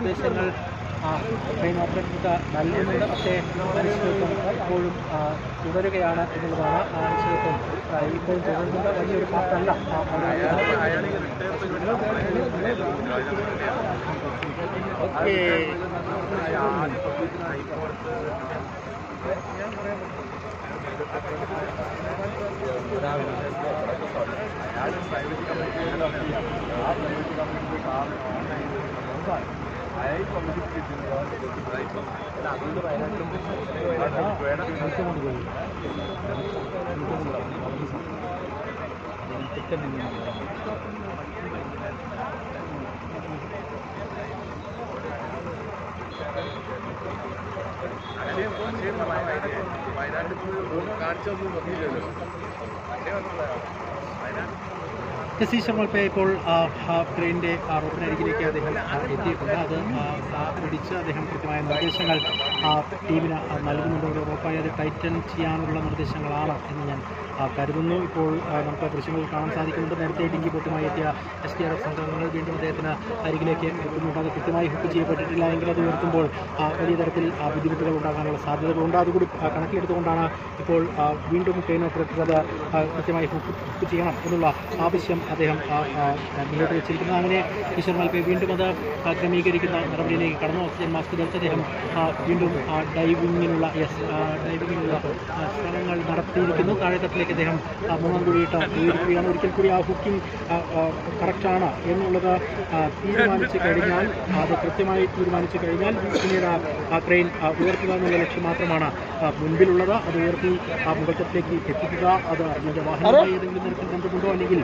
നിർദ്ദേശങ്ങൾ ട്രെയിൻ ഓപ്പറേറ്റർക്ക് നൽകുന്നുണ്ട്. പക്ഷേ അനിശ്ചിതത്വം ഇപ്പോഴും തുടരുകയാണ് എന്നുള്ളതാണ്. അനിശ്ചിതത്വം ഇപ്പോഴും തുടരുന്നുണ്ട്. വലിയൊരു പാർട്ടല്ല ഓക്കെ. എസ് സി ശർമ്മൽപ്പെ ഇപ്പോൾ ട്രെയിനിൻ്റെ റൂട്ടിനരികിലേക്ക് അദ്ദേഹം എത്തിയിട്ടുണ്ട്. അത് പിടിച്ച് അദ്ദേഹം കൃത്യമായ നിർദ്ദേശങ്ങൾ ടീമിന് നൽകുന്നുണ്ട്. ഉറപ്പായി അത് ടൈറ്റൻ ചെയ്യാനുള്ള നിർദ്ദേശങ്ങളാണ് എന്ന് ഞാൻ കരുതുന്നു. ഇപ്പോൾ നമുക്ക് ദൃശ്യങ്ങളിൽ കാണാൻ സാധിക്കുന്നുണ്ട്. നേരത്തെ ഡിങ്കി ബോട്ടുമായി എത്തിയ SDRF സംഘങ്ങൾ വീണ്ടും അദ്ദേഹത്തിന് അരികിലേക്ക് എത്തുന്നുണ്ട്. അത് കൃത്യമായി ഹുക്ക് ചെയ്യപ്പെട്ടിട്ടില്ല എങ്കിൽ അത് ഉയർത്തുമ്പോൾ വലിയ തരത്തിൽ ബുദ്ധിമുട്ടുകൾ ഉണ്ടാകാനുള്ള സാധ്യതകളുണ്ട്. അതുകൂടി കണക്കിലെടുത്തുകൊണ്ടാണ് ഇപ്പോൾ വീണ്ടും ട്രെയിൻ ഓപ്പറേറ്റർ അത് കൃത്യമായി ഹുക്ക് ചെയ്യണം എന്നുള്ള ആവശ്യം അദ്ദേഹം മുന്നോട്ട് വെച്ചിരിക്കുന്നത്. അങ്ങനെ ശർമ്മൽപ്പെ വീണ്ടും അത് ക്രമീകരിക്കുന്ന നടപടിയിലേക്ക് കടന്നു. ഓക്സിജൻ മാസ്ക് ധരിച്ച് അദ്ദേഹം വീണ്ടും ഡൈവിങ്ങിനുള്ള ശ്രമങ്ങൾ നടത്തിയിരിക്കുന്നു. താഴെത്തട്ടിലേക്ക് അദ്ദേഹം മൂന്നാം കുഴിയിട്ട് ഉയർത്തുകയാണ്. ഒരിക്കൽ കൂടി ആ ഹുക്കിംഗ് കറക്റ്റാണ് എന്നുള്ളത് തീരുമാനിച്ചു കഴിഞ്ഞാൽ പിന്നീട് ആ ട്രെയിൻ ഉയർത്തുക എന്നുള്ള ലക്ഷ്യം മാത്രമാണ് മുൻപിലുള്ളത്. അത് ഉയർത്തി മുകൾത്തട്ടിലേക്ക് എത്തിക്കുക. അത് അതിൻ്റെ വാഹനമായി ഏതെങ്കിലും തരത്തിൽ ബന്ധമുണ്ടോ അല്ലെങ്കിൽ